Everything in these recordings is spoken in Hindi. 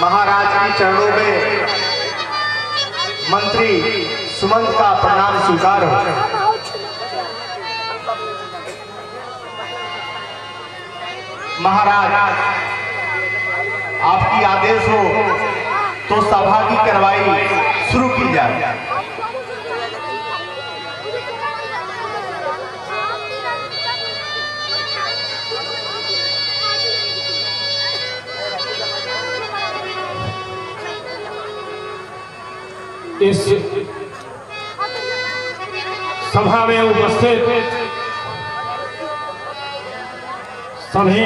महाराज के चरणों में मंत्री सुमंत का प्रणाम स्वीकार हो। महाराज आपकी आदेश हो तो सभा की कार्रवाई शुरू की जाए। इस सभा में उपस्थित सभी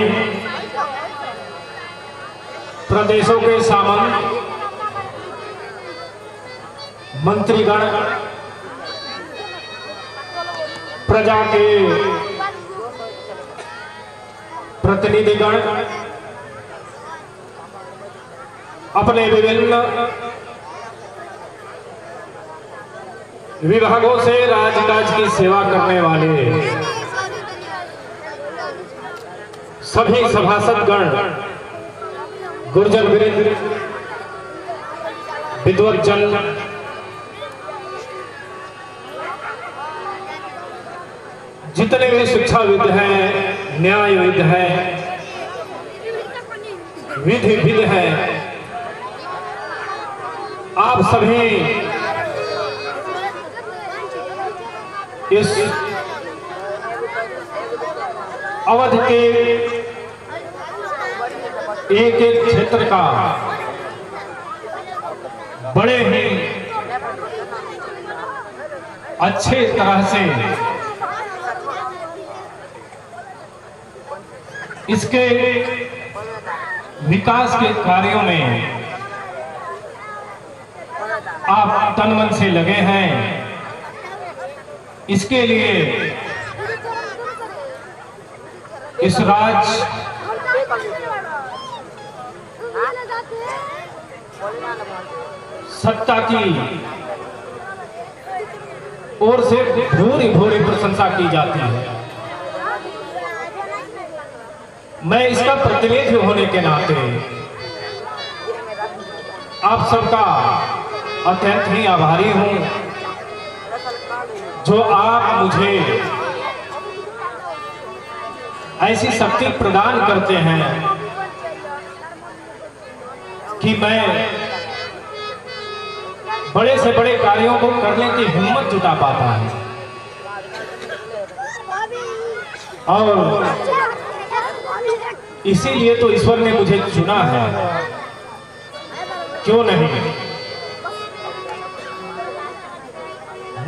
प्रदेशों के सामंत, मंत्रीगण, प्रजा के प्रतिनिधिगण अपने विभिन्न विभागों से राजकाज की सेवा करने वाले सभी सभासदगण, गुर्जर वृंद, विद्वत जन, जितने भी शिक्षाविद हैं, न्यायविद हैं, विधिविद हैं, आप सभी इस अवध के एक एक क्षेत्र का बड़े ही अच्छे तरह से इसके विकास के कार्यों में आप तन मन से लगे हैं। इसके लिए इस राज सत्ता की ओर से भूरी भूरी प्रशंसा की जाती है। मैं इसका प्रतिनिधि होने के नाते आप सबका अत्यंत ही आभारी हूं, जो आप मुझे ऐसी शक्ति प्रदान करते हैं कि मैं बड़े से बड़े कार्यों को करने की हिम्मत जुटा पाता हूं। और इसीलिए तो ईश्वर ने मुझे चुना है, क्यों नहीं।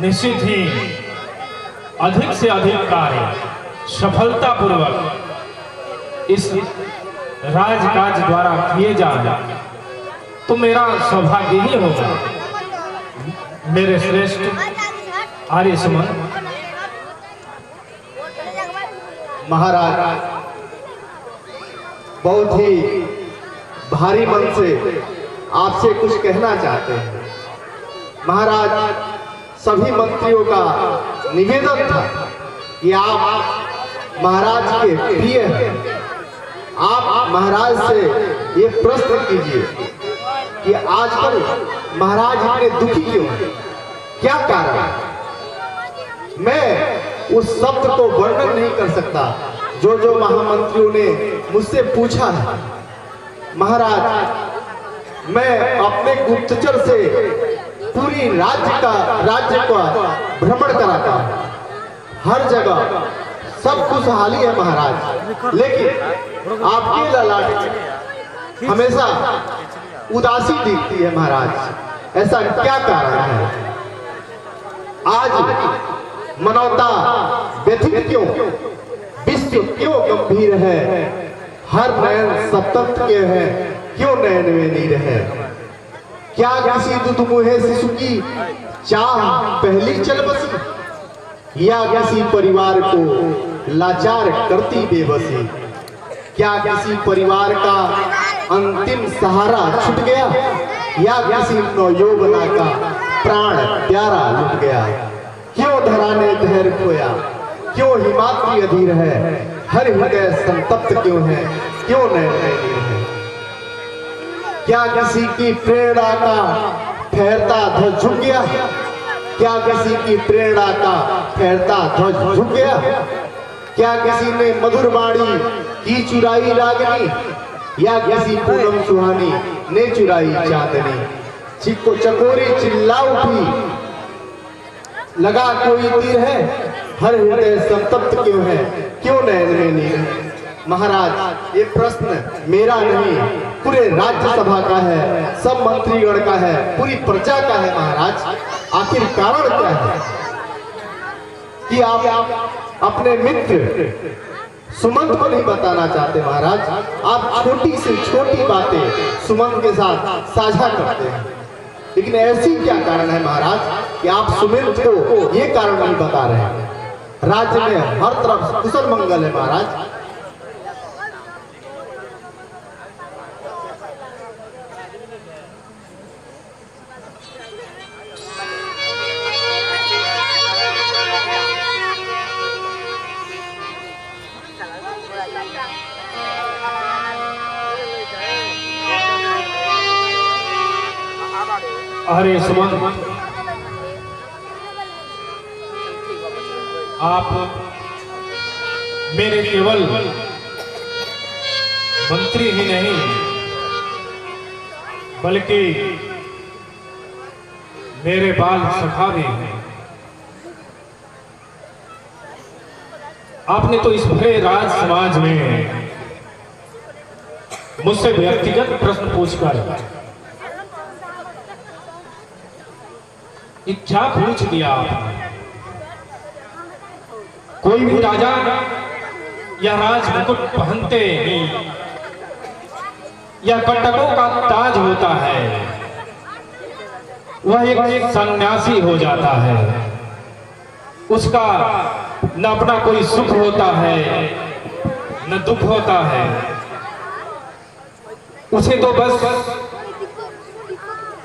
निश्चित ही अधिक से अधिक कार्य सफलतापूर्वक इस राजकाज द्वारा किए जाए तो मेरा सौभाग्य ही होगा। मेरे श्रेष्ठ आर्य सुमंत। महाराज बहुत ही भारी मन से आपसे कुछ कहना चाहते हैं। महाराज सभी मंत्रियों का निवेदन था कि आप महाराज के प्रिय हैं, आप महाराज से ये प्रश्न कीजिए कि आजकल महाराज इतने दुखी क्यों हैं, क्या कारण है। मैं उस शब्द को वर्णन नहीं कर सकता जो जो महामंत्रियों ने मुझसे पूछा है। महाराज मैं अपने गुप्तचर से पूरी राज्य का भ्रमण कराता हूं, हर जगह सब खुशहाली है महाराज, लेकिन आपकी ललाट हमेशा उदासी दिखती है महाराज, ऐसा क्या कारण है। आज मनौता व्यथित क्यों, विश्व क्यों गंभीर है, हर नयन सतत के है, क्यों नयन में नीर है। क्या किसी दुधमुहे शिशु की चाह पहली चल बसी, या किसी परिवार को लाचार करती बेबसी? क्या किसी परिवार का अंतिम सहारा छूट गया, या किसी नवयौवना का प्राण प्यारा लुट गया? क्यों धरा ने धैर्य खोया, क्यों हिमाद्री अधीर है, हर हृदय संतप्त क्यों है, क्यों नैन नीर है? क्या किसी की प्रेरणा का ठहरता ध्वज झुक गया? क्या किसी की प्रेरणा का ठहरता ध्वज झुक गया? क्या किसी ने मधुर वाणी की चुराई रागनी, या किसी पूनम सुहानी ने चुराई चांदनी? चिक्को चकोरी चिल्ला उठी, लगा कोई तीर है, हर हृदय संतप्त क्यों है, क्यों नैन में नीर है? महाराज, ये प्रश्न मेरा नहीं, पूरे राज्यसभा का है, सब मंत्रीगण का है, पूरी प्रजा का है। महाराज, आखिर कारण क्या है कि आप अपने मित्र सुमंत को नहीं बताना चाहते? महाराज, आप छोटी से छोटी बातें सुमंत के साथ साझा करते हैं, लेकिन ऐसी क्या कारण है महाराज कि आप सुमंत को ये कारण नहीं बता रहे हैं? राज्य में हर तरफ कुशल मंगल है महाराज। अरे सुमंत, आप मेरे केवल मंत्री ही नहीं, बल्कि मेरे बाल सखा भी हैं। आपने तो इस भरे राज समाज में मुझसे व्यक्तिगत प्रश्न पूछकर ये क्या पूछ दिया आपने? कोई भी राजा या राज मुकुट पहनते ही या कटकों का ताज होता है, वह एक सन्यासी हो जाता है। उसका न अपना कोई सुख होता है न दुख होता है, उसे तो बस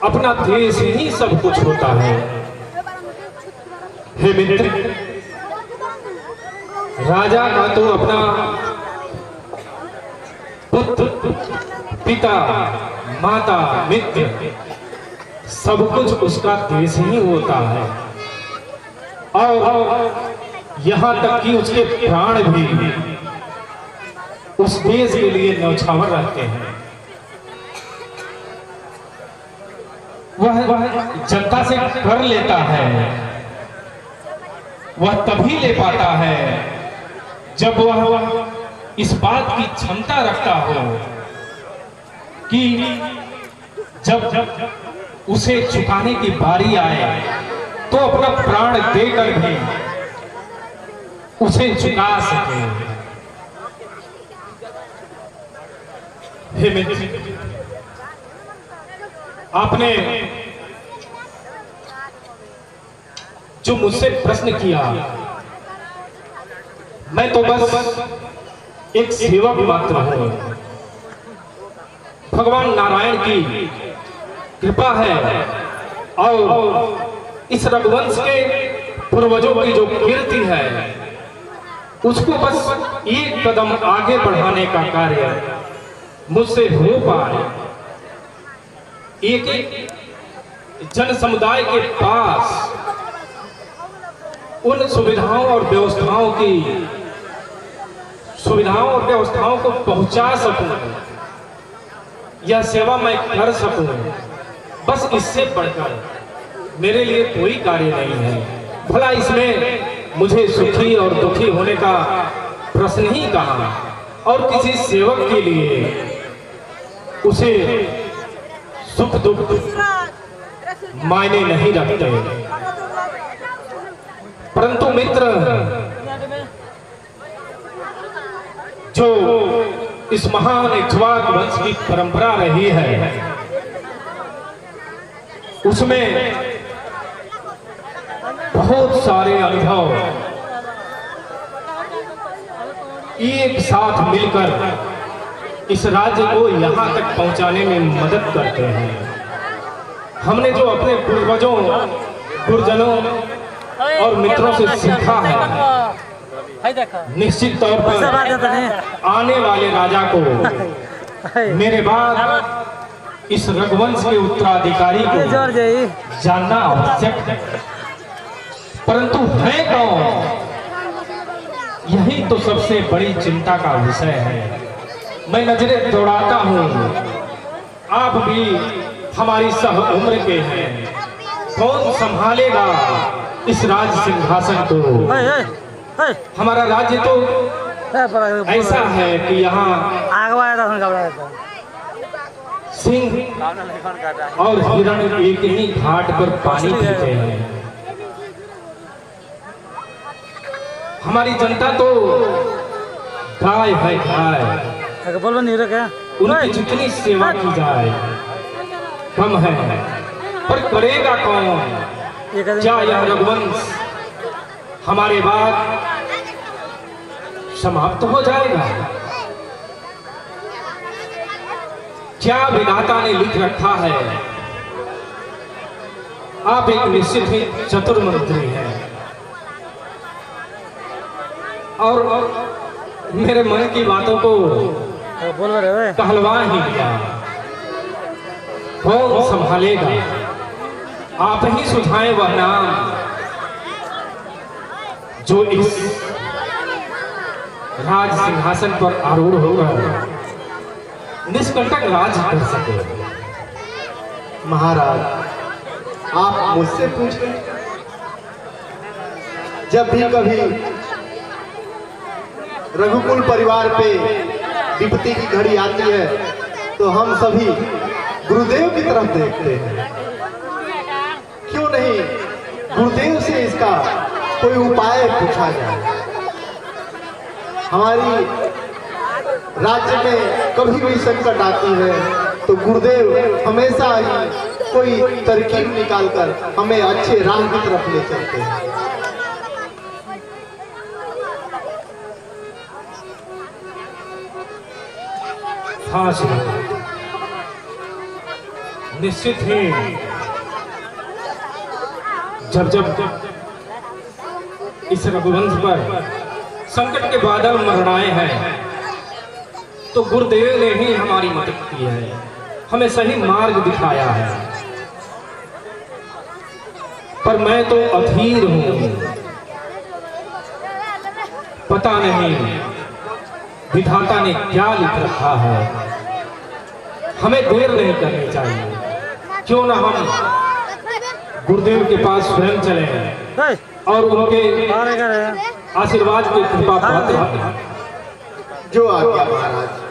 अपना देश ही सब कुछ होता है। हे मित्र, राजा का तो अपना पुत्र, पिता, माता, मित्र सब कुछ उसका देश ही होता है, और यहाँ तक कि उसके प्राण भी उस देश के लिए न्यौछावर रहते हैं। वह जनता से कर लेता है, वह तभी ले पाता है जब वह इस बात की क्षमता रखता हो कि जब उसे चुकाने की बारी आए तो अपना प्राण देकर भी उसे चुका सके। हे मित्र, आपने जो मुझसे प्रश्न किया, मैं तो बस एक सेवक मात्र हूं। भगवान नारायण की कृपा है और इस रघुवंश के पूर्वजों की जो कीर्ति है उसको बस एक कदम आगे बढ़ाने का कार्य मुझसे हो पाए। एक एक जन समुदाय के पास उन सुविधाओं और व्यवस्थाओं को पहुंचा सकूं, यह सेवा मैं कर सकूं, बस इससे बढ़कर मेरे लिए कोई कार्य नहीं है। भला इसमें मुझे सुखी और दुखी होने का प्रश्न ही कहां, और किसी सेवक के लिए उसे सुख दुख मायने नहीं रखते। परंतु मित्र, जो इस महान इक्ष्वाकु वंश की परंपरा रही है उसमें बहुत सारे अनुभव एक साथ मिलकर इस राज्य को यहाँ तक पहुँचाने में मदद करते हैं। हमने जो अपने पूर्वजों, गुरुजनों और मित्रों से सीखा है, निश्चित तौर पर आने वाले राजा को मेरे बाद इस रघुवंश के उत्तराधिकारी को जानना आवश्यक है। परंतु है कौन, यही तो सबसे बड़ी चिंता का विषय है। मैं नजरें दौड़ाता हूँ, आप भी हमारी सह उम्र के हैं। कौन संभालेगा इस राज सिंहासन को? हमारा राज्य तो ऐसा है कि यहाँ सिंह और हिरण एक ही घाट पर पानी पीते हैं। हमारी जनता तो गाय है, गाय। उनकी जितनी सेवा की जाए कम है, पर करेगा कौन? क्या यह रघुवंश हमारे बाद समाप्त हो जाएगा? क्या विधाता ने लिख रखा है? आप एक निश्चित ही चतुर मंत्री हैं और मेरे मन की बातों को कहलवा ही दिया। कौन संभालेगा? आप ही सुझाएं वह नाम जो इस राज सिंहासन पर आरूढ़ होकर निष्कंटक राज कर सके। महाराज, आप मुझसे पूछें। जब भी कभी रघुकुल परिवार पे विपत्ति की घड़ी आती है तो हम सभी गुरुदेव की तरफ देखते हैं। क्यों नहीं गुरुदेव से इसका कोई उपाय पूछा जाए? हमारी राज्य में कभी भी संकट आती है तो गुरुदेव हमेशा ही कोई तरकीब निकालकर हमें अच्छे राह की तरफ ले चलते हैं। हाँ निश्चित ही जब इस रघुवंश पर संकट के बादल मंडराए हैं तो गुरुदेव ने ही हमारी मदद की है, हमें सही मार्ग दिखाया है। पर मैं तो अधीर हूं, पता नहीं विधाता ने क्या लिख रखा है। हमें देर नहीं करनी चाहिए। क्यों ना हम गुरुदेव के पास स्वयं चले और उनके आशीर्वाद की कृपा प्राप्त करें। जो आज्ञा महाराज।